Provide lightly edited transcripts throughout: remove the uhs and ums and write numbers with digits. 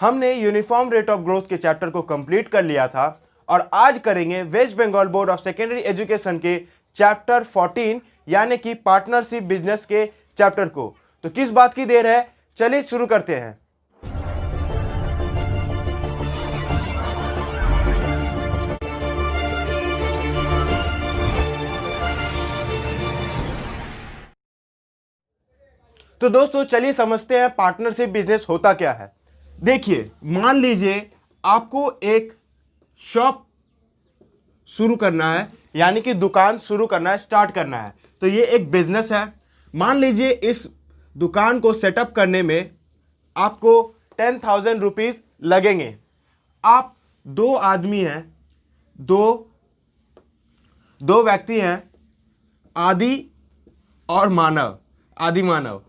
हमने uniform rate of growth के chapter को कंप्लीट कर लिया था और आज करेंगे वेस्ट बंगाल बोर्ड ऑफ सेकेंडरी एजुकेशन के चैप्टर 14 यानी कि पार्टनरशिप बिजनेस के चैप्टर को। तो किस बात की देर है, चलिए शुरू करते हैं। तो दोस्तों चलिए समझते हैं पार्टनरशिप बिजनेस होता क्या है। देखिए, मान लीजिए आपको एक शॉप शुरू करना है, यानी कि दुकान शुरू करना है, स्टार्ट करना है। तो ये एक बिजनेस है। मान लीजिए इस दुकान को सेटअप करने में आपको 10,000 रुपीज़ लगेंगे। आप दो आदमी हैं, दो व्यक्ति हैं, आदि और मानव, आदि मानव।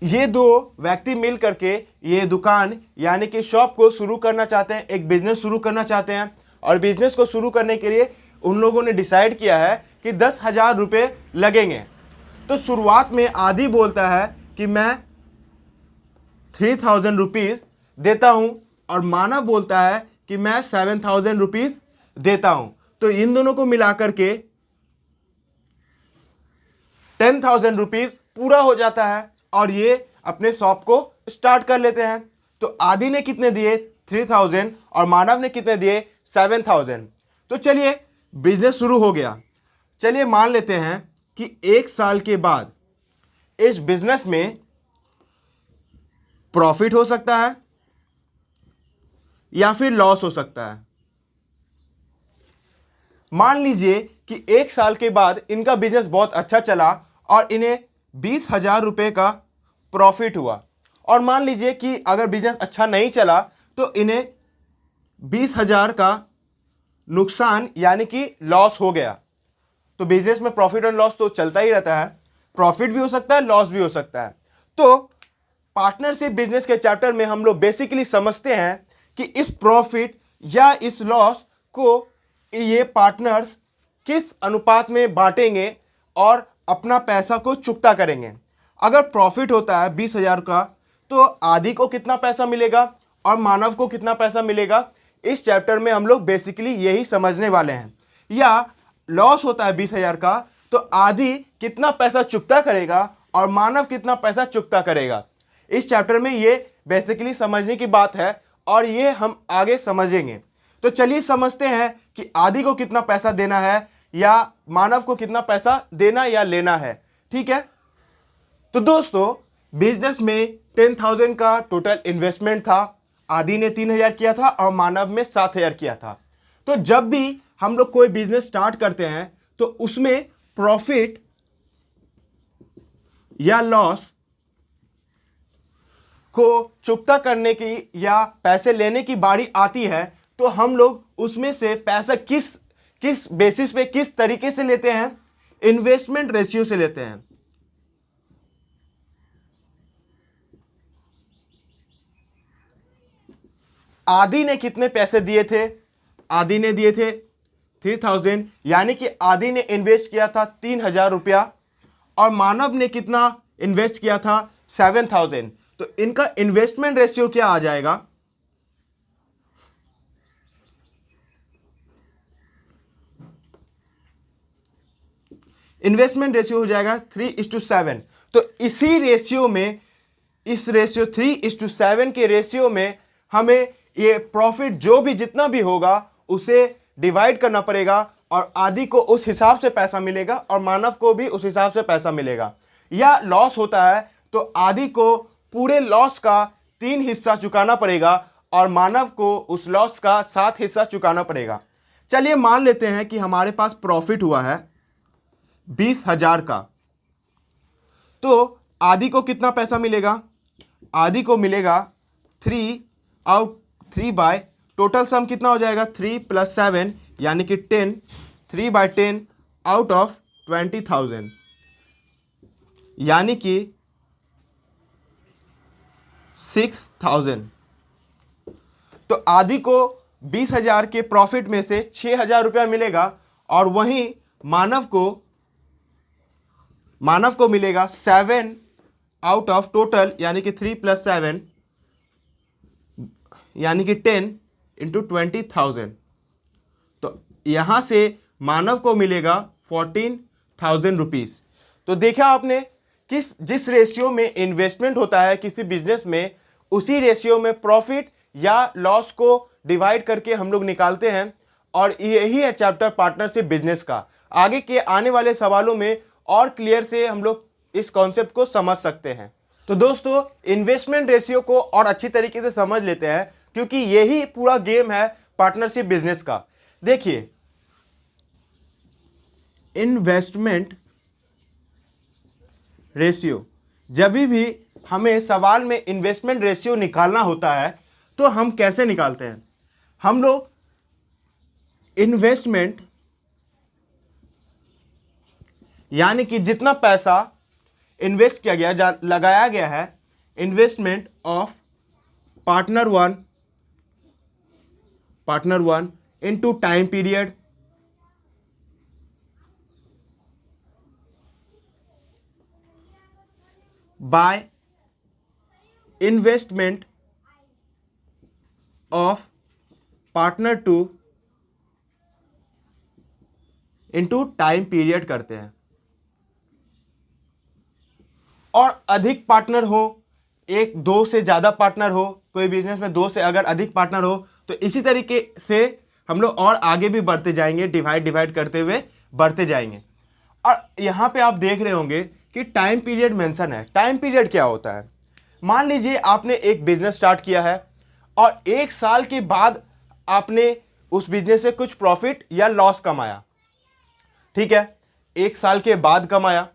ये दो व्यक्ति मिल करके ये दुकान यानी कि शॉप को शुरू करना चाहते हैं, एक बिजनेस शुरू करना चाहते हैं। और बिजनेस को शुरू करने के लिए उन लोगों ने डिसाइड किया है कि 10,000 रुपये लगेंगे। तो शुरुआत में आदि बोलता है कि मैं 3,000 रुपीज़ देता हूं और मानव बोलता है कि मैं 7,000 रुपीज़ देता हूं। तो इन दोनों को मिलाकर के 10,000 रुपीज़ पूरा हो जाता है और ये अपने शॉप को स्टार्ट कर लेते हैं। तो आदि ने कितने दिए, 3,000, और मानव ने कितने दिए, 7,000। तो चलिए बिजनेस शुरू हो गया। चलिए मान लेते हैं कि 1 साल के बाद इस बिजनेस में प्रॉफिट हो सकता है या फिर लॉस हो सकता है। मान लीजिए कि 1 साल के बाद इनका बिजनेस बहुत अच्छा चला और इन्हें 20,000 रुपये का प्रॉफिट हुआ। और मान लीजिए कि अगर बिजनेस अच्छा नहीं चला तो इन्हें 20,000 का नुकसान यानी कि लॉस हो गया। तो बिजनेस में प्रॉफिट और लॉस तो चलता ही रहता है, प्रॉफिट भी हो सकता है, लॉस भी हो सकता है। तो पार्टनरशिप बिजनेस के चैप्टर में हम लोग बेसिकली समझते हैं कि इस प्रॉफिट या इस लॉस को ये पार्टनर्स किस अनुपात में बांटेंगे और अपना पैसा को चुकता करेंगे। अगर प्रॉफिट होता है 20,000 का तो आदि को कितना पैसा मिलेगा और मानव को कितना पैसा मिलेगा, इस चैप्टर में हम लोग बेसिकली यही समझने वाले हैं। या लॉस होता है 20,000 का तो आदि कितना पैसा चुकता करेगा और मानव कितना पैसा चुकता करेगा। इस चैप्टर में ये बेसिकली समझने की बात है और ये हम आगे समझेंगे। तो चलिए समझते हैं कि आदि को कितना पैसा देना है या मानव को कितना पैसा देना या लेना है। ठीक है, तो दोस्तों बिजनेस में 10,000 का टोटल इन्वेस्टमेंट था। आदि ने 3,000 किया था और मानव में 7,000 किया था। तो जब भी हम लोग कोई बिजनेस स्टार्ट करते हैं तो उसमें प्रॉफिट या लॉस को चुकता करने की या पैसे लेने की बारी आती है तो हम लोग उसमें से पैसा किस बेसिस पे, किस तरीके से लेते हैं, इन्वेस्टमेंट रेशियो से लेते हैं। आदि ने कितने पैसे दिए थे, आदि ने दिए थे 3,000, यानी कि आदि ने इन्वेस्ट किया था 3,000 रुपया और मानव ने कितना इन्वेस्ट किया था, 7,000। तो इनका इन्वेस्टमेंट रेशियो क्या आ जाएगा, इन्वेस्टमेंट रेशियो हो जाएगा 3:7। तो इसी रेशियो में, इस रेशियो 3:7 के रेशियो में हमें ये प्रॉफिट जो भी जितना भी होगा उसे डिवाइड करना पड़ेगा और आदि को उस हिसाब से पैसा मिलेगा और मानव को भी उस हिसाब से पैसा मिलेगा। या लॉस होता है तो आदि को पूरे लॉस का 3 हिस्सा चुकाना पड़ेगा और मानव को उस लॉस का 7 हिस्सा चुकाना पड़ेगा। चलिए मान लेते हैं कि हमारे पास प्रॉफिट हुआ है 20,000 का। तो आदि को कितना पैसा मिलेगा, आदि को मिलेगा 3 बाय टोटल सम कितना हो जाएगा, 3 + 7 यानी कि 10, 3/10 आउट ऑफ 20,000 यानी कि 6,000। तो आदि को 20,000 के प्रॉफिट में से 6,000 रुपया मिलेगा और वहीं मानव को मिलेगा 7 आउट ऑफ टोटल यानी कि 3 + 7 यानी कि 10 × 20,000। तो यहां से मानव को मिलेगा 14,000 रुपीज। तो देखा आपने किस जिस रेशियो में इन्वेस्टमेंट होता है किसी बिजनेस में, उसी रेशियो में प्रॉफिट या लॉस को डिवाइड करके हम लोग निकालते हैं। और यही है चैप्टर पार्टनरशिप बिजनेस का। आगे के आने वाले सवालों में और क्लियर से हम लोग इस कॉन्सेप्ट को समझ सकते हैं। तो दोस्तों, इन्वेस्टमेंट रेशियो को और अच्छी तरीके से समझ लेते हैं, क्योंकि यही पूरा गेम है पार्टनरशिप बिजनेस का। देखिए, इन्वेस्टमेंट रेशियो, जब भी हमें सवाल में इन्वेस्टमेंट रेशियो निकालना होता है तो हम कैसे निकालते हैं? हम लोग इन्वेस्टमेंट यानी कि जितना पैसा इन्वेस्ट किया गया लगाया गया है, investment of partner one into time period by investment of partner 2 into time period करते हैं। और अधिक पार्टनर हो, एक दो से ज़्यादा पार्टनर हो, कोई बिजनेस में दो से अगर अधिक पार्टनर हो, तो इसी तरीके से हम लोग और आगे भी बढ़ते जाएंगे, डिवाइड करते हुए बढ़ते जाएंगे। और यहाँ पे आप देख रहे होंगे कि टाइम पीरियड मेंशन है। टाइम पीरियड क्या होता है? मान लीजिए आपने एक बिजनेस स्टार्ट किया है और 1 साल के बाद आपने उस बिजनेस से कुछ प्रॉफिट या लॉस कमाया। ठीक है, 1 साल के बाद कमाया,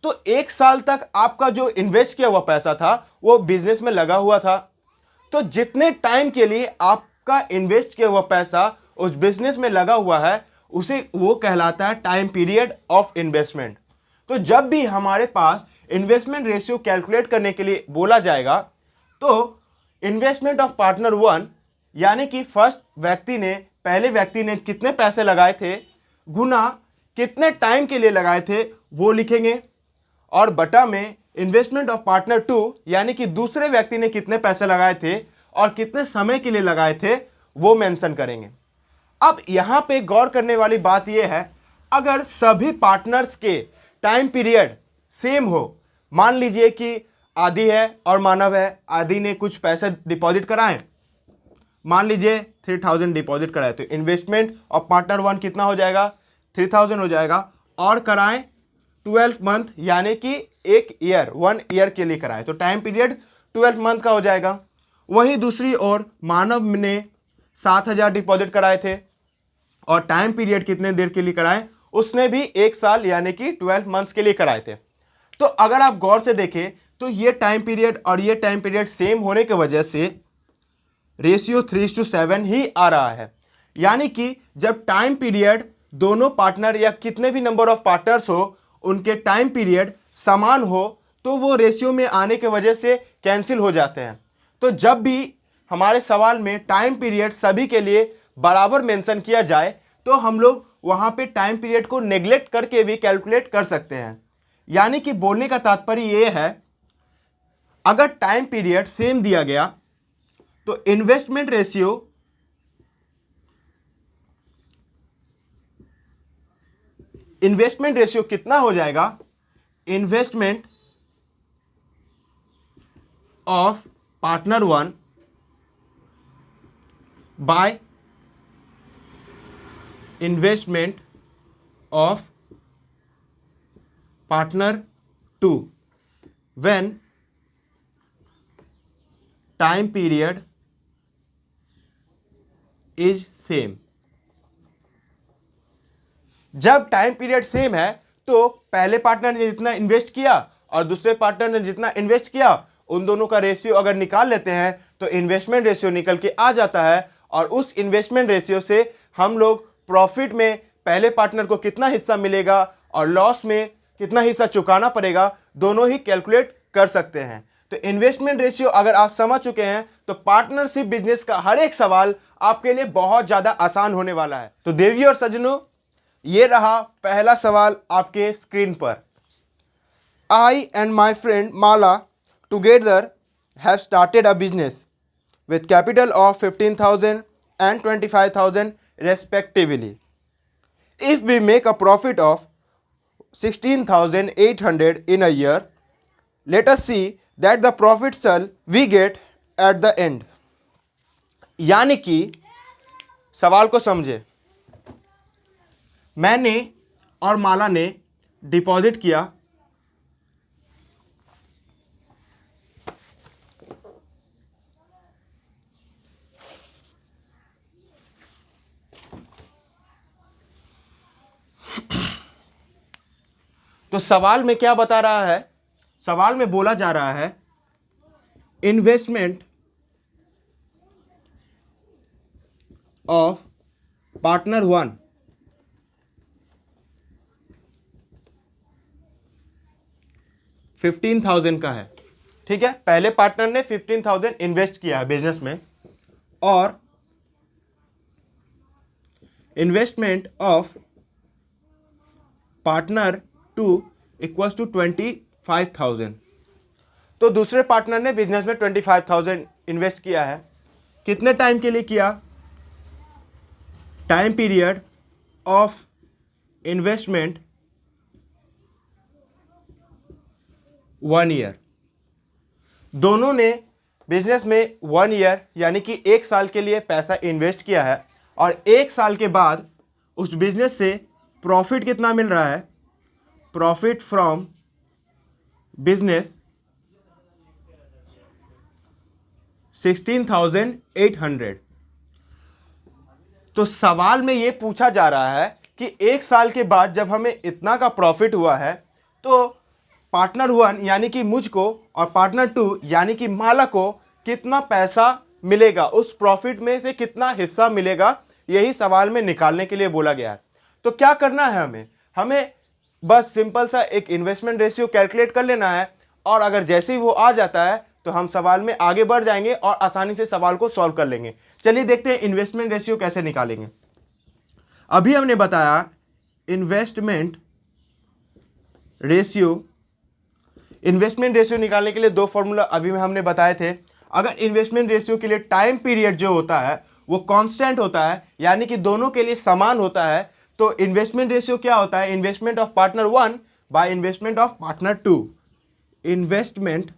तो 1 साल तक आपका जो इन्वेस्ट किया हुआ पैसा था वो बिजनेस में लगा हुआ था। तो जितने टाइम के लिए आपका इन्वेस्ट किया हुआ पैसा उस बिजनेस में लगा हुआ है, उसे वो कहलाता है टाइम पीरियड ऑफ इन्वेस्टमेंट। तो जब भी हमारे पास इन्वेस्टमेंट रेशियो कैलकुलेट करने के लिए बोला जाएगा, तो इन्वेस्टमेंट ऑफ पार्टनर 1 यानी कि पहले व्यक्ति ने कितने पैसे लगाए थे गुना कितने टाइम के लिए लगाए थे वो लिखेंगे, और बटा में इन्वेस्टमेंट ऑफ पार्टनर 2 यानी कि दूसरे व्यक्ति ने कितने पैसे लगाए थे और कितने समय के लिए लगाए थे वो मेंशन करेंगे। अब यहां पे गौर करने वाली बात यह है, अगर सभी पार्टनर्स के टाइम पीरियड सेम हो, मान लीजिए कि आदि है और मानव है, आदि ने कुछ पैसे डिपॉजिट कराए, मान लीजिए 3,000 डिपॉजिट कराए, तो इन्वेस्टमेंट ऑफ पार्टनर 1 कितना हो जाएगा? 3,000 हो जाएगा। और कराएं 12 मंथ यानी कि 1 ईयर के लिए कराएं, तो टाइम पीरियड 12 मंथ का हो जाएगा। वहीं दूसरी ओर मानव ने 7,000 डिपॉजिट कराए थे और टाइम पीरियड कितने देर के लिए कराएं? उसने भी 1 साल यानी कि 12 मंथ्स के लिए कराए थे। तो अगर आप गौर से देखें तो ये टाइम पीरियड और ये टाइम पीरियड सेम होने की वजह से रेशियो 3:7 ही आ रहा है। यानी कि जब टाइम पीरियड दोनों पार्टनर या कितने भी नंबर ऑफ पार्टनर्स हो उनके टाइम पीरियड समान हो, तो वो रेशियो में आने के वजह से कैंसिल हो जाते हैं। तो जब भी हमारे सवाल में टाइम पीरियड सभी के लिए बराबर मेंशन किया जाए, तो हम लोग वहां पे टाइम पीरियड को नेग्लेक्ट करके भी कैलकुलेट कर सकते हैं। यानी कि बोलने का तात्पर्य यह है, अगर टाइम पीरियड सेम दिया गया तो इन्वेस्टमेंट रेशियो कितना हो जाएगा? Investment of partner 1 by investment of partner 2 when time period is same. जब टाइम पीरियड सेम है तो पहले पार्टनर ने जितना इन्वेस्ट किया और दूसरे पार्टनर ने जितना इन्वेस्ट किया, उन दोनों का रेशियो अगर निकाल लेते हैं तो इन्वेस्टमेंट रेशियो निकल के आ जाता है। और उस इन्वेस्टमेंट रेशियो से हम लोग प्रॉफिट में पहले पार्टनर को कितना हिस्सा मिलेगा और लॉस में कितना हिस्सा चुकाना पड़ेगा, दोनों ही कैलकुलेट कर सकते हैं। तो इन्वेस्टमेंट रेशियो अगर आप समझ चुके हैं तो पार्टनरशिप बिजनेस का हर एक सवाल आपके लिए बहुत ज्यादा आसान होने वाला है। तो देवियों और सज्जनों, ये रहा पहला सवाल आपके स्क्रीन पर। I and my friend Mala together have started a business with capital of 15,000 and 25,000 respectively. If we make a profit of 16,800 in a year, let us see that the profit shall we get at the end. यानी कि सवाल को समझे, मैंने और माला ने deposit किया तो सवाल में क्या बता रहा है, सवाल में बोला जा रहा है इन्वेस्टमेंट ऑफ पार्टनर 1 15,000 का है। ठीक है, पहले पार्टनर ने 15,000 इन्वेस्ट किया है बिजनेस में और investment of partner 2 equals to 25,000। तो दूसरे पार्टनर ने बिजनेस में 25,000 इन्वेस्ट किया है। कितने टाइम के लिए किया? Time period of investment 1 year. दोनों ने बिजनेस में 1 ईयर यानी कि 1 साल के लिए पैसा इन्वेस्ट किया है और 1 साल के बाद उस बिजनेस से प्रॉफिट कितना मिल रहा है? Profit from business 16,800। तो सवाल में ये पूछा जा रहा है कि 1 साल के बाद जब हमें इतना का प्रॉफिट हुआ है तो पार्टनर 1 यानी कि मुझको और पार्टनर 2 यानी कि माला को कितना पैसा मिलेगा, उस प्रॉफिट में से कितना हिस्सा मिलेगा, यही सवाल में निकालने के लिए बोला गया है। तो क्या करना है हमें बस सिंपल सा एक इन्वेस्टमेंट रेशियो कैलकुलेट कर लेना है और अगर जैसे ही वो आ जाता है तो हम सवाल में आगे बढ़ जाएंगे और आसानी से सवाल को सॉल्व कर लेंगे। चलिए देखते हैं इन्वेस्टमेंट रेशियो कैसे निकालेंगे। अभी हमने बताया इन्वेस्टमेंट रेशियो निकालने के लिए 2 फॉर्मूला अभी हमने बताए थे। अगर इन्वेस्टमेंट रेशियो के लिए टाइम पीरियड जो होता है वो कांस्टेंट होता है यानी कि दोनों के लिए समान होता है, तो इन्वेस्टमेंट रेशियो क्या होता है? Investment of partner 1 by investment of partner 2। Investment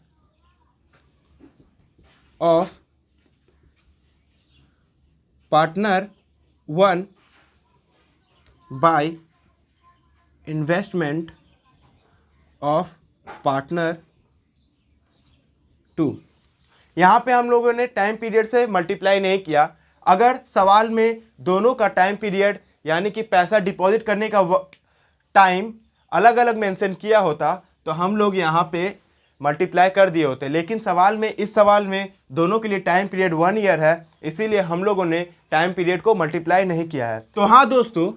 of partner 1 by investment of partner 2। यहां पे हम लोगों ने टाइम पीरियड से मल्टीप्लाई नहीं किया। अगर सवाल में दोनों का टाइम पीरियड यानी कि पैसा डिपॉजिट करने का टाइम अलग अलग मेंशन किया होता तो हम लोग यहाँ पे मल्टीप्लाई कर दिए होते, लेकिन इस सवाल में दोनों के लिए टाइम पीरियड 1 ईयर है, इसीलिए हम लोगों ने टाइम पीरियड को मल्टीप्लाई नहीं किया है। तो हाँ दोस्तों,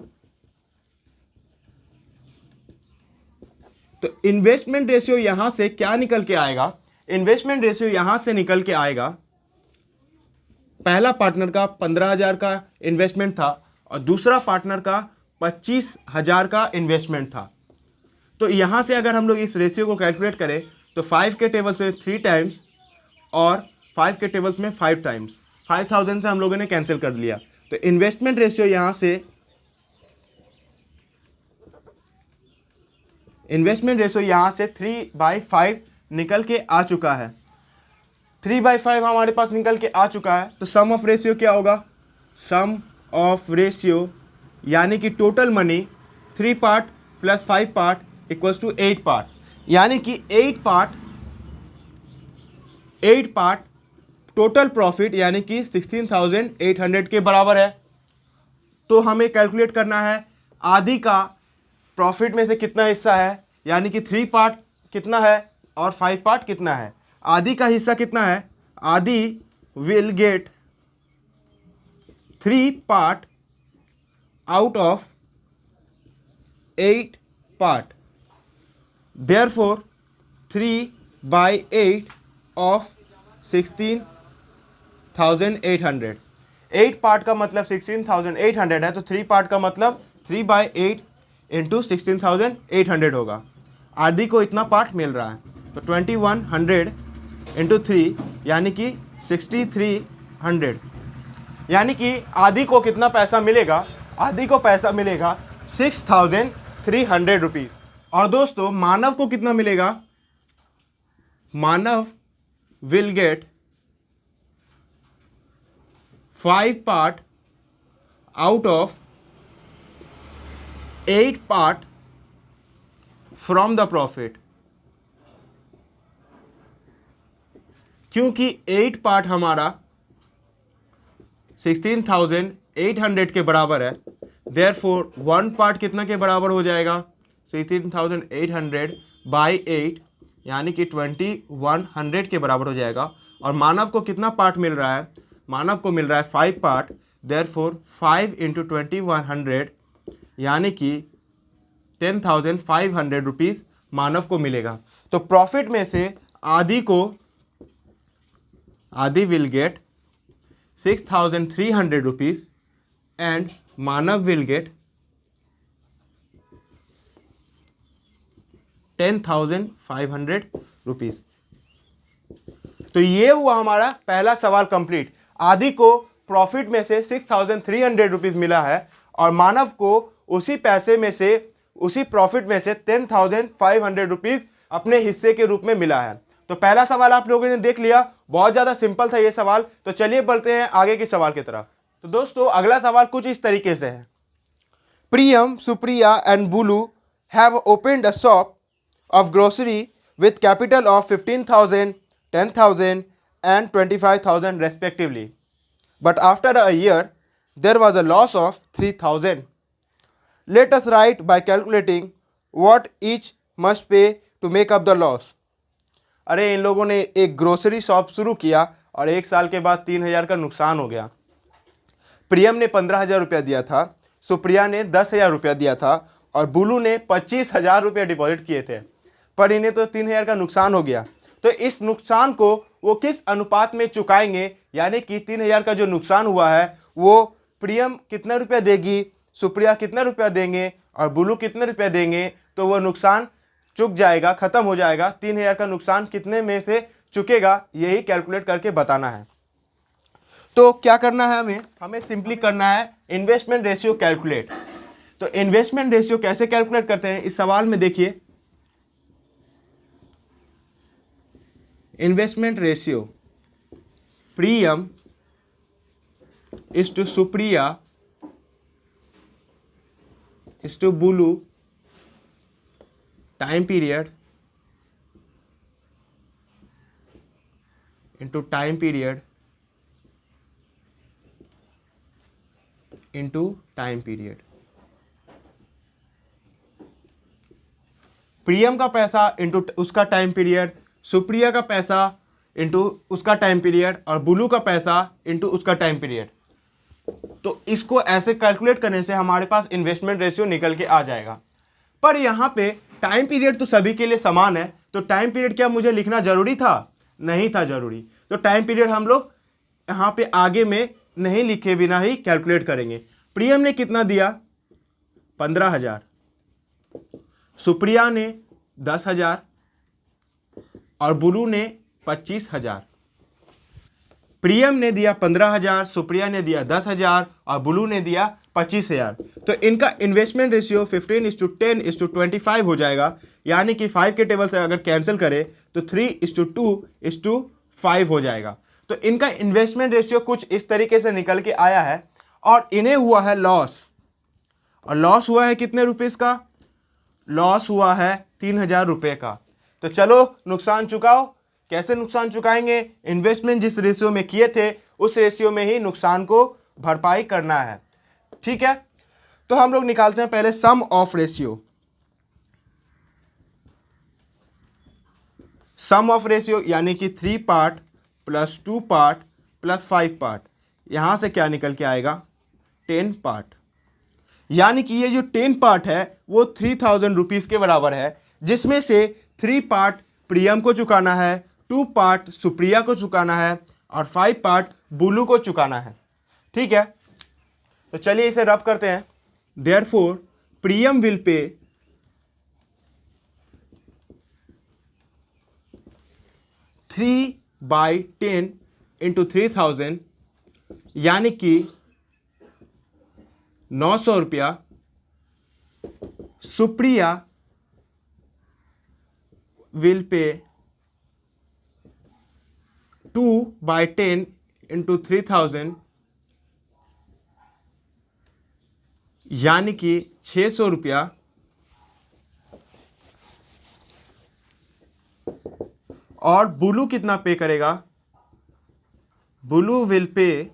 तो इन्वेस्टमेंट रेशियो यहां से क्या निकल के आएगा? इन्वेस्टमेंट रेशियो यहां से निकल के आएगा, पहला पार्टनर का 15,000 का इन्वेस्टमेंट था और दूसरा पार्टनर का 25,000 का इन्वेस्टमेंट था। तो यहां से अगर हम लोग इस रेशियो को कैलकुलेट करें तो 5 के टेबल से 3 टाइम्स और 5 के टेबल्स में 5 टाइम्स, 5,000 से हम लोगों ने कैंसिल कर लिया। तो इन्वेस्टमेंट रेशियो यहां से 3/5 निकल के आ चुका है। 3/5 हमारे पास निकल के आ चुका है। तो सम ऑफ रेशियो क्या होगा? सम ऑफ रेशियो यानी कि total money 3 part plus 5 part equals to 8 part, यानी कि 8 पार्ट टोटल प्रॉफिट यानी कि 16,800 के बराबर है। तो हमें कैलकुलेट करना है आधी का प्रॉफिट में से कितना हिस्सा है, यानी कि 3 पार्ट कितना है और 5 पार्ट कितना है। आधी का हिस्सा कितना है? आधी will get 3 part out of 8 part, therefore 3/8 of 16,800। 8 part का मतलब 16,800 है, तो 3 पार्ट का मतलब 3/8 इंटू 16,800 होगा। आदि को इतना पार्ट मिल रहा है, तो 2100 इंटू 3 यानी कि 6300, यानी कि आदि को कितना पैसा मिलेगा? आदि को पैसा मिलेगा 6300 रुपीज़। और दोस्तों मानव को कितना मिलेगा? Manav will get 5 part out of 8 part from the profit, क्योंकि 8 पार्ट हमारा 16,800 के बराबर है, देयरफॉर 1 पार्ट कितना के बराबर हो जाएगा? 16,800 बाई 8 यानी कि 2100 के बराबर हो जाएगा। और मानव को कितना पार्ट मिल रहा है? मानव को मिल रहा है 5 पार्ट, देयरफॉर 5 इंटू 2100 यानी कि 10,500 रुपीज़ मानव को मिलेगा। तो प्रॉफिट में से आदि will get 6,300 rupees and Manav will gate 10,500 rupees. तो ये हुआ हमारा पहला सवाल कंप्लीट। आदि को प्रॉफिट में से 6,300 रुपीज़ मिला है और मानव को उसी पैसे में से, उसी प्रॉफिट में से 10,500 रुपीज़ अपने हिस्से के रूप में मिला है। तो पहला सवाल आप लोगों ने देख लिया, बहुत ज़्यादा सिंपल था ये सवाल। तो चलिए बढ़ते हैं आगे के सवाल की तरफ। तो दोस्तों अगला सवाल कुछ इस तरीके से है। Priyam, Supriya and Bulu have opened a shop of grocery with capital of 15,000, 10,000 and 25,000 respectively. But after a year, there was a loss of 3,000. Let us write by calculating what each must pay to make up the loss. अरे इन लोगों ने एक grocery shop शुरू किया और 1 साल के बाद 3,000 का नुकसान हो गया। प्रियम ने 15,000 रुपया दिया था, सुप्रिया ने 10,000 रुपया दिया था और बुलू ने 25,000 रुपया डिपॉजिट किए थे, पर इन्हें तो 3,000 का नुकसान हो गया। तो इस नुकसान को वो किस अनुपात में चुकाएंगे? यानी कि 3,000 का जो नुकसान हुआ है वो प्रियम कितना रुपया देगी, सुप्रिया कितना रुपया देंगे और बुलू कितने रुपया देंगे, तो वो नुकसान चुक जाएगा, ख़त्म हो जाएगा। 3,000 का नुकसान कितने में से चुकेगा, यही कैलकुलेट करके बताना है। तो क्या करना है हमें सिंपली करना है इन्वेस्टमेंट रेशियो कैलकुलेट। तो इन्वेस्टमेंट रेशियो कैसे कैलकुलेट करते हैं इस सवाल में देखिए। Investment ratio Priyam is to Supriya is to Bulu time period into time period into time period. Priyam का पैसा इंटू उसका टाइम पीरियड, सुप्रिया का पैसा इंटू उसका टाइम पीरियड और बुलू का पैसा इंटू उसका टाइम पीरियड। तो इसको ऐसे कैलकुलेट करने से हमारे पास इन्वेस्टमेंट रेशियो निकल के आ जाएगा। पर यहाँ पे टाइम पीरियड तो सभी के लिए समान है, तो टाइम पीरियड क्या मुझे लिखना जरूरी था? नहीं था जरूरी। तो टाइम पीरियड हम लोग यहाँ पे आगे में नहीं लिखे बिना ही कैलकुलेट करेंगे। प्रियम ने कितना दिया? 15,000, सुप्रिया ने 10,000 और बुलू ने 25,000। प्रियम ने दिया 15,000, सुप्रिया ने दिया 10,000 और बुलू ने दिया 25,000। तो इनका इन्वेस्टमेंट रेशियो 15:10:25 हो जाएगा। यानी कि 5 के टेबल से अगर कैंसिल करें तो 3:2:5 हो जाएगा। तो इनका इन्वेस्टमेंट रेशियो कुछ इस तरीके से निकल के आया है और इन्हें हुआ है लॉस। और लॉस हुआ है कितने रुपीस का? लॉस हुआ है 3,000 रुपये का। तो चलो नुकसान चुकाओ। कैसे नुकसान चुकाएंगे? इन्वेस्टमेंट जिस रेशियो में किए थे उस रेशियो में ही नुकसान को भरपाई करना है। ठीक है, तो हम लोग निकालते हैं पहले sum of ratio. Sum of ratio यानी कि 3 part plus 2 part plus 5 part, यहां से क्या निकल के आएगा? 10 पार्ट। यानी कि ये जो 10 पार्ट है वो 3,000 रुपीज़ के बराबर है, जिसमें से 3 पार्ट प्रियम को चुकाना है, 2 पार्ट सुप्रिया को चुकाना है और 5 पार्ट बुलू को चुकाना है। ठीक है, तो चलिए इसे रब करते हैं। Therefore Priyam will pay 3/10 into 3000 यानी कि 900 रुपया सुप्रिया विल पे 2/10 इंटू 3000 यानी कि 600 रुपया और बुलू कितना पे करेगा? बुलू विल पे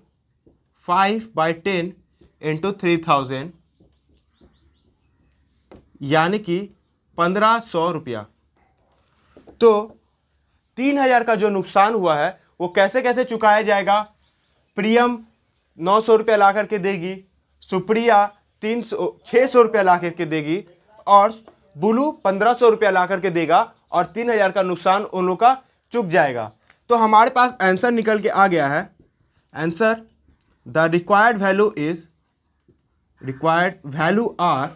5/10 इंटू 3000 यानी कि 1500 रुपया। तो 3000 का जो नुकसान हुआ है वो कैसे कैसे चुकाया जाएगा? प्रियम 900 रुपया ला करके देगी, सुप्रिया 600 रुपया ला करके देगी और बुलू 1500 रुपया ला करके देगा और 3000 का नुकसान उन लोग का चुक जाएगा। तो हमारे पास आंसर निकल के आ गया है। Answer the required value are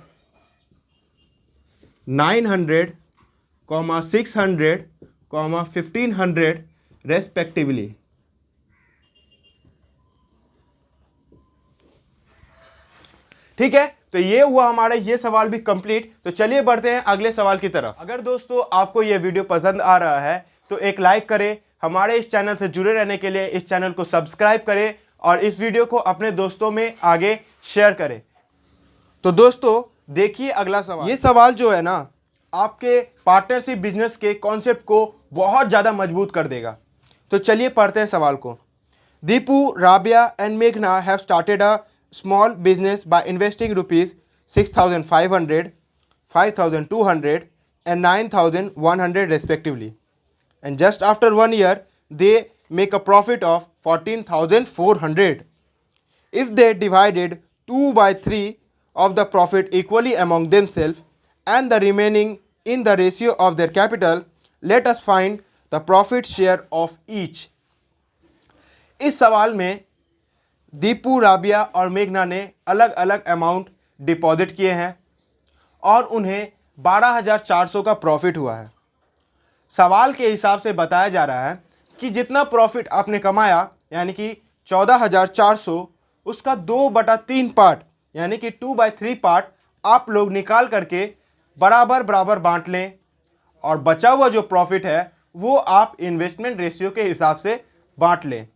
900, 600, 1500 respectively. ठीक है, तो ये हुआ हमारा ये सवाल भी कंप्लीट। तो चलिए बढ़ते हैं अगले सवाल की तरफ। अगर दोस्तों आपको ये वीडियो पसंद आ रहा है तो एक लाइक करें, हमारे इस चैनल से जुड़े रहने के लिए इस चैनल को सब्सक्राइब करें और इस वीडियो को अपने दोस्तों में आगे शेयर करें। तो दोस्तों देखिए अगला सवाल। ये सवाल जो है ना आपके पार्टनरशिप बिजनेस के कॉन्सेप्ट को बहुत ज़्यादा मजबूत कर देगा। तो चलिए पढ़ते हैं सवाल को। दीपू, राबिया एंड मेघना have started a small business by investing rupees 6,500, 5,200 and 9,100 respectively, and just after 1 year they make a profit of 14,400. If they divided 2/3 of the profit equally among themselves and the remaining in the ratio of their capital, let us find the profit share of each. इस सवाल में दीपू, राबिया और मेघना ने अलग अलग amount deposit किए हैं और उन्हें 12,400 का प्रॉफिट हुआ है। सवाल के हिसाब से बताया जा रहा है कि जितना प्रॉफिट आपने कमाया यानी कि 14,400, उसका 2/3 पार्ट यानी कि 2/3 पार्ट आप लोग निकाल करके बराबर बराबर बांट लें और बचा हुआ जो प्रॉफिट है वो आप इन्वेस्टमेंट रेशियो के हिसाब से बांट लें।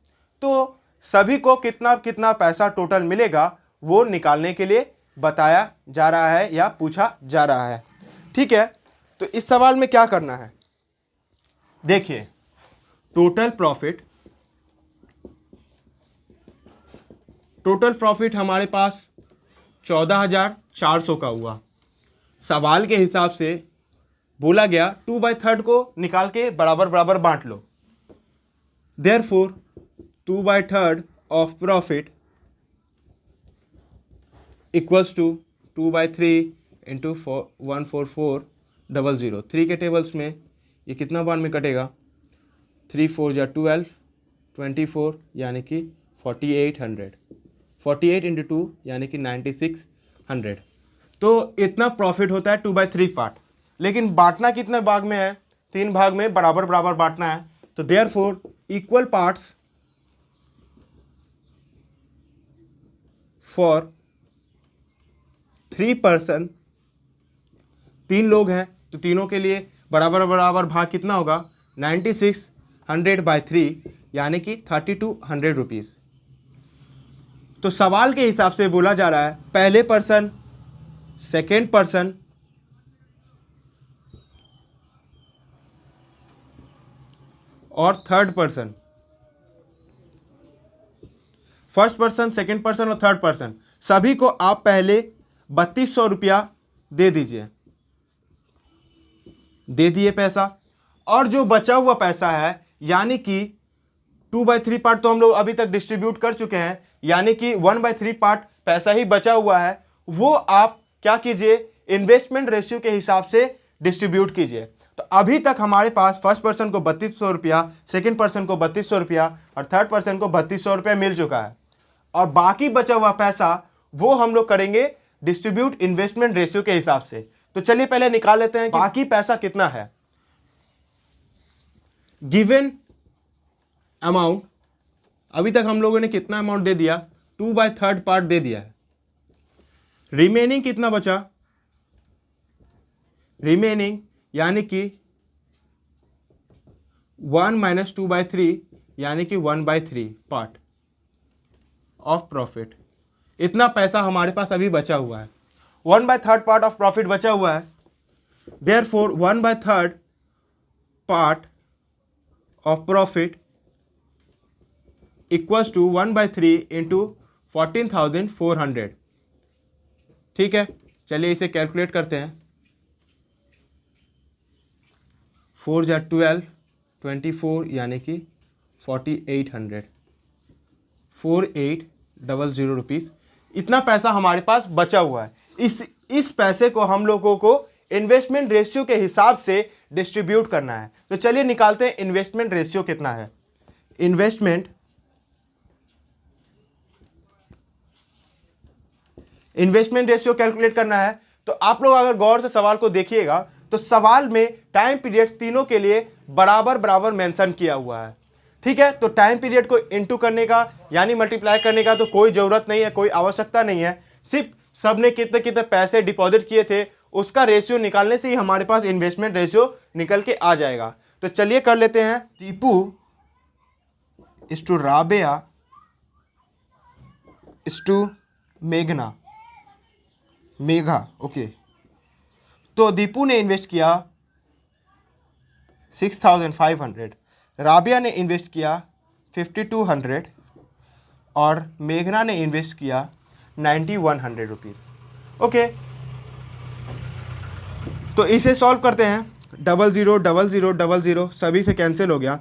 तो सभी को कितना कितना पैसा टोटल मिलेगा वो निकालने के लिए बताया जा रहा है या पूछा जा रहा है। ठीक है, तो इस सवाल में क्या करना है? देखिए, टोटल प्रॉफिट हमारे पास 14,400 का हुआ। सवाल के हिसाब से बोला गया 2/3 को निकाल के बराबर बराबर बांट लो। Therefore 2/3 of profit equals to 2/3 into 14400। 3 के टेबल्स में ये कितना बार में कटेगा? 3 4 या 12, 24 यानी कि 4800। 48 इंटू 2 यानी कि 9600। तो इतना प्रॉफिट होता है 2/3 पार्ट। लेकिन बांटना कितने भाग में है? 3 भाग में बराबर बराबर बांटना है। तो therefore equal parts for 3 person. 3 लोग हैं तो तीनों के लिए बराबर बराबर भाग कितना होगा? 9600/3 यानी कि 3200 रुपीज़। तो सवाल के हिसाब से बोला जा रहा है पहले पर्सन, सेकेंड पर्सन और third person. First person, second person और थर्ड पर्सन सभी को आप पहले 3200 रुपया दे दीजिए। दे दिए पैसा और जो बचा हुआ पैसा है यानी कि 2/3 पार्ट तो हम लोग अभी तक डिस्ट्रीब्यूट कर चुके हैं यानी कि 1/3 पार्ट पैसा ही बचा हुआ है, वो आप क्या कीजिए? इन्वेस्टमेंट रेशियो के हिसाब से डिस्ट्रीब्यूट कीजिए। तो अभी तक हमारे पास फर्स्ट पर्सन को 3200 रुपया, सेकेंड पर्सन को 3200 रुपया और थर्ड पर्सन को 3200 रुपया मिल चुका है और बाकी बचा हुआ पैसा वो हम लोग करेंगे डिस्ट्रीब्यूट इन्वेस्टमेंट रेशियो के हिसाब से। तो चलिए पहले निकाल लेते हैं कि बाकी पैसा कितना है। गिवन अमाउंट, अभी तक हम लोगों ने कितना अमाउंट दे दिया, 2/3 पार्ट दे दिया है। रिमेनिंग कितना बचा, रिमेनिंग यानी कि 1 - 2/3 यानी कि 1/3 पार्ट ऑफ प्रॉफिट। इतना पैसा हमारे पास अभी बचा हुआ है, 1/3 पार्ट ऑफ प्रॉफिट बचा हुआ है। Therefore 1/3 part of profit equals to 1/3 into 14,400। ठीक है, चलिए इसे कैलकुलेट करते हैं। 4 × 12 24 यानी कि 4800, 4800 रुपीज़। इतना पैसा हमारे पास बचा हुआ है। इस पैसे को हम लोगों को इन्वेस्टमेंट रेशियो के हिसाब से डिस्ट्रीब्यूट करना है। तो चलिए निकालते हैं इन्वेस्टमेंट रेशियो कितना है। इन्वेस्टमेंट रेशियो कैलकुलेट करना है। तो आप लोग अगर गौर से सवाल को देखिएगा तो सवाल में टाइम पीरियड तीनों के लिए बराबर बराबर मेंशन किया हुआ है। ठीक है, तो टाइम पीरियड को इनटू करने का यानी मल्टीप्लाई करने का तो कोई ज़रूरत नहीं है, कोई आवश्यकता नहीं है। सिर्फ सबने कितने कितने पैसे डिपॉजिट किए थे उसका रेशियो निकालने से ही हमारे पास इन्वेस्टमेंट रेशियो निकल के आ जाएगा। तो चलिए कर लेते हैं। दीपू इस टू राबिया इस टू मेघा। ओके, तो दीपू ने इन्वेस्ट किया 6,500, राबिया ने इन्वेस्ट किया 5,200 और मेघना ने इन्वेस्ट किया 9,100 रुपीज़। ओके, तो इसे सॉल्व करते हैं। 00 00 00 सभी से कैंसिल हो गया,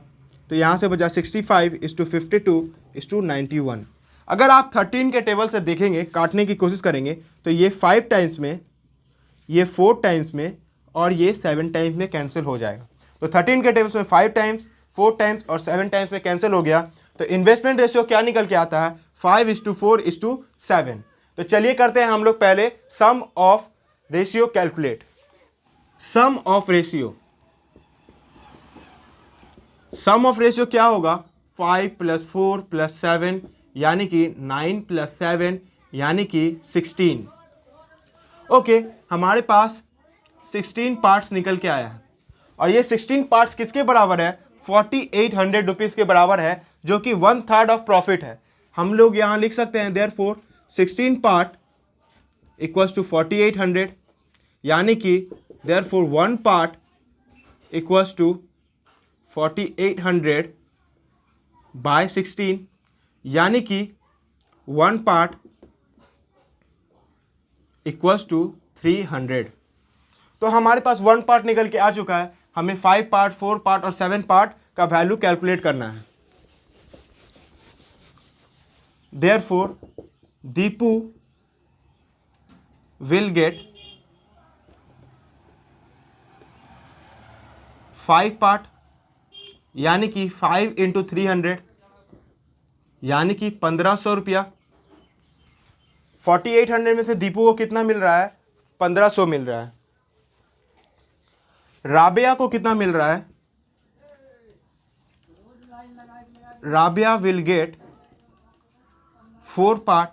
तो यहाँ से बचा 65 = 52 = 91। अगर आप 13 के टेबल से देखेंगे, काटने की कोशिश करेंगे, तो ये 5 टाइम्स में, ये 4 टाइम्स में और ये 7 टाइम्स में कैंसिल हो जाएगा। तो 13 के टेबल्स में 5 टाइम्स, 4 टाइम्स और 7 टाइम्स में कैंसिल हो गया। तो इन्वेस्टमेंट रेशियो क्या निकल के आता है, 5:4:7। तो चलिए करते हैं हम लोग पहले sum of ratio calculate. Sum of ratio क्या होगा, 5 + 4 + 7 यानी कि 9 + 7 यानी कि 16। ओके, हमारे पास 16 पार्ट्स निकल के आया है और ये 16 पार्ट्स किसके बराबर है, 4800 रुपीज़ के बराबर है, जो कि 1/3 ऑफ प्रॉफिट है। हम लोग यहाँ लिख सकते हैं देयरफॉर 16 पार्ट इक्वल्स टू 4800 यानी कि therefore 1 part equals to 4800 by 16 यानी कि 1 पार्ट इक्वल्स टू 300। तो हमारे पास 1 पार्ट निकल के आ चुका है। हमें 5 पार्ट, 4 पार्ट और 7 पार्ट का वैल्यू कैलकुलेट करना है। Therefore Deepu will get 5 part यानी कि 5 × 300 यानी कि 1500 रुपया। 4800 में से दीपू को कितना मिल रहा है, 1500 मिल रहा है। राबिया को कितना मिल रहा है, राबिया विल गेट 4 पार्ट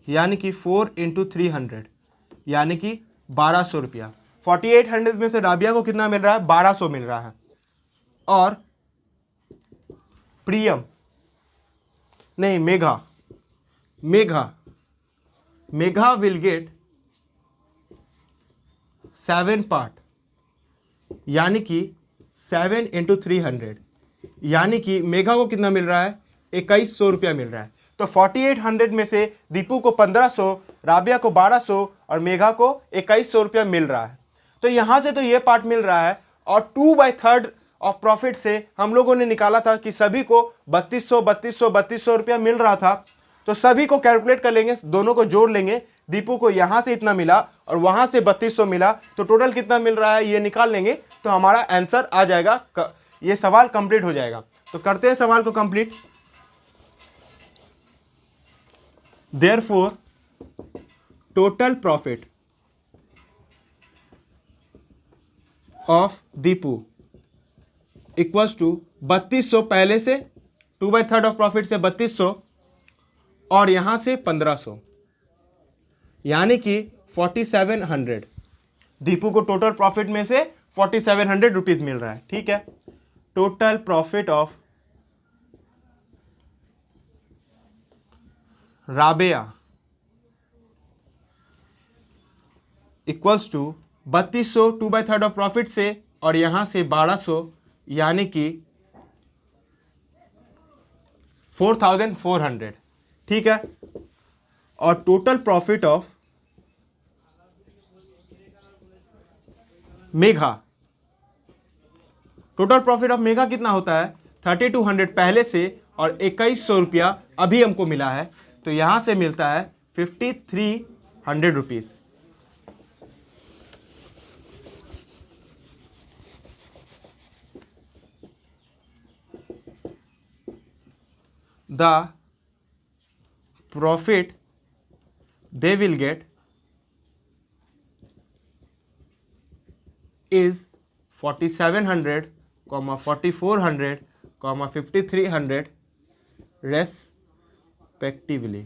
यानी कि 4 × 300 यानी कि 1200 रुपया। 4800 में से राबिया को कितना मिल रहा है, 1200 मिल रहा है। और प्रियम नहीं, मेघा विल गेट 7 पार्ट यानी कि 7 × 300 यानी कि मेघा को कितना मिल रहा है, 2100 रुपया मिल रहा है। तो 4800 में से दीपू को 1500, राबिया को 1200 और मेघा को 2100 रुपया मिल रहा है। तो यहाँ से तो ये पार्ट मिल रहा है और 2/3 ऑफ प्रॉफिट से हम लोगों ने निकाला था कि सभी को 3200 रुपया मिल रहा था। तो सभी को कैलकुलेट कर लेंगे, दोनों को जोड़ लेंगे। दीपू को यहाँ से इतना मिला और वहाँ से 3200 मिला, तो टोटल कितना मिल रहा है ये निकाल लेंगे, तो हमारा आंसर आ जाएगा। ये सवाल कंप्लीट हो जाएगा। तो करते हैं सवाल को complete. Therefore total profit of Deepu equals to 3200 पहले से 2/3 ऑफ प्रॉफिट से 3200 और यहां से 1500 यानी कि 4700। दीपू को टोटल प्रॉफिट में से 4700 रुपीज मिल रहा है। ठीक है, total profit of Rabia equals to 3200 2/3 of profit से और यहां से 1200 यानी कि 4400। ठीक है, और total profit of Megha, total profit of Megha कितना होता है 3200 पहले से और 2100 रुपया अभी हमको मिला है, तो यहां से मिलता है 5300 rupees. The profit they will get is 4700, 4400, 5300 respectively.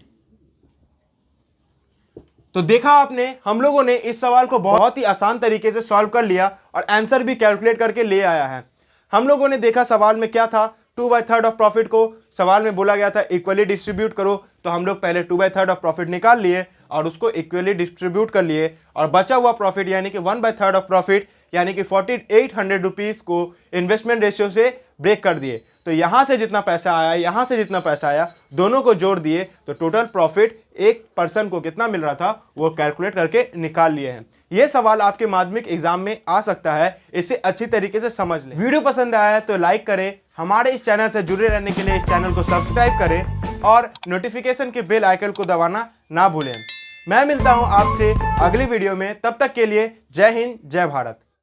तो देखा आपने, हम लोगों ने इस सवाल को बहुत ही आसान तरीके से सॉल्व कर लिया और आंसर भी कैलकुलेट करके ले आया है। हम लोगों ने देखा सवाल में क्या था, 2/3 ऑफ प्रॉफिट को सवाल में बोला गया था इक्वली डिस्ट्रीब्यूट करो, तो हम लोग पहले 2/3 ऑफ प्रॉफिट निकाल लिए और उसको इक्वली डिस्ट्रीब्यूट कर लिए और बचा हुआ प्रॉफिट यानी कि 1/3 ऑफ प्रॉफिट यानी कि 4800 रुपीज को इन्वेस्टमेंट रेशियो से ब्रेक कर दिए। तो यहां से जितना पैसा आया, यहां से जितना पैसा आया, दोनों को जोड़ दिए तो टोटल प्रॉफिट एक पर्सन को कितना मिल रहा था वो कैलकुलेट करके निकाल लिए हैं। ये सवाल आपके माध्यमिक एग्जाम में आ सकता है, इसे अच्छी तरीके से समझ लें। वीडियो पसंद आया है तो लाइक करें, हमारे इस चैनल से जुड़े रहने के लिए इस चैनल को सब्सक्राइब करें और नोटिफिकेशन के बेल आइकन को दबाना ना भूलें। मैं मिलता हूं आपसे अगली वीडियो में, तब तक के लिए जय हिंद जय भारत।